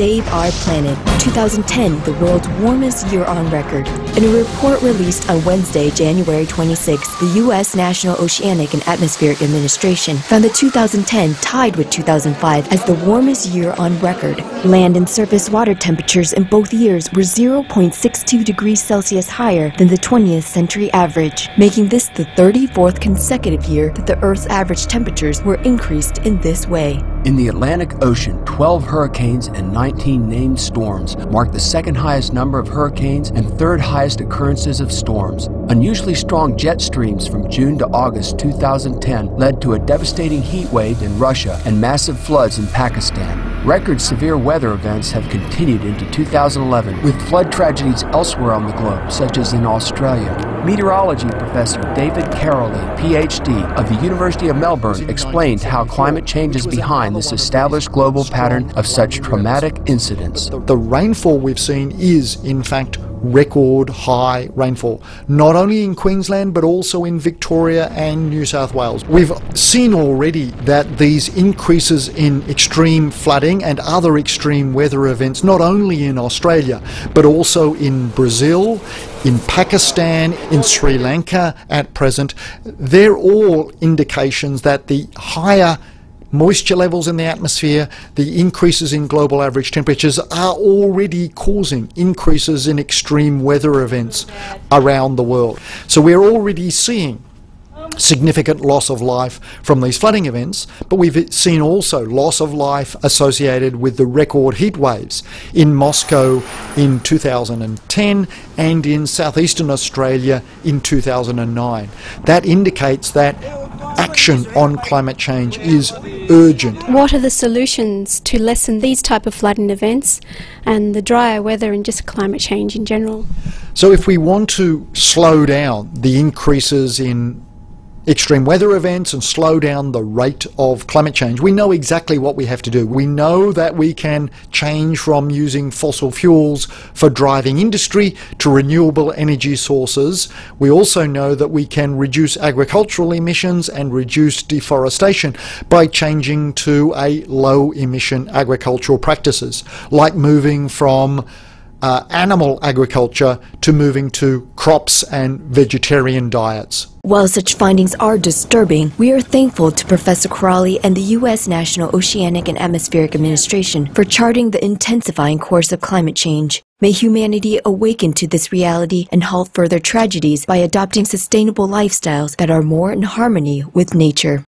save our planet. 2010, the world's warmest year on record. In a report released on Wednesday, January 26, the U.S. National Oceanic and Atmospheric Administration found that 2010 tied with 2005 as the warmest year on record. Land and surface water temperatures in both years were 0.62 degrees Celsius higher than the 20th century average, making this the 34th consecutive year that the Earth's average temperatures were increased in this way. In the Atlantic Ocean, 12 hurricanes and 19 named storms marked the second highest number of hurricanes and third highest occurrences of storms. Unusually strong jet streams from June to August 2010 led to a devastating heat wave in Russia and massive floods in Pakistan. Record severe weather events have continued into 2011, with flood tragedies elsewhere on the globe, such as in Australia. Meteorology professor David Karoly, PhD, of the University of Melbourne, explained how climate change is behind this established global pattern of such traumatic incidents. The rainfall we've seen is, in fact, record high rainfall, not only in Queensland but also in Victoria and New South Wales. We've seen already that these increases in extreme flooding and other extreme weather events, not only in Australia but also in Brazil, in Pakistan, in Sri Lanka at present, they're all indications that the higher moisture levels in the atmosphere, the increases in global average temperatures are already causing increases in extreme weather events around the world. So we're already seeing significant loss of life from these flooding events, but we've seen also loss of life associated with the record heat waves in Moscow in 2010 and in southeastern Australia in 2009. That indicates that action on climate change is urgent. What are the solutions to lessen these type of flooding events and the drier weather and just climate change in general? So if we want to slow down the increases in extreme weather events and slow down the rate of climate change, we know exactly what we have to do. We know that we can change from using fossil fuels for driving industry to renewable energy sources. We also know that we can reduce agricultural emissions and reduce deforestation by changing to a low emission agricultural practices, like moving from animal agriculture to moving to crops and vegetarian diets. While such findings are disturbing, we are thankful to Professor Karoly and the U.S. National Oceanic and Atmospheric Administration for charting the intensifying course of climate change. May humanity awaken to this reality and halt further tragedies by adopting sustainable lifestyles that are more in harmony with nature.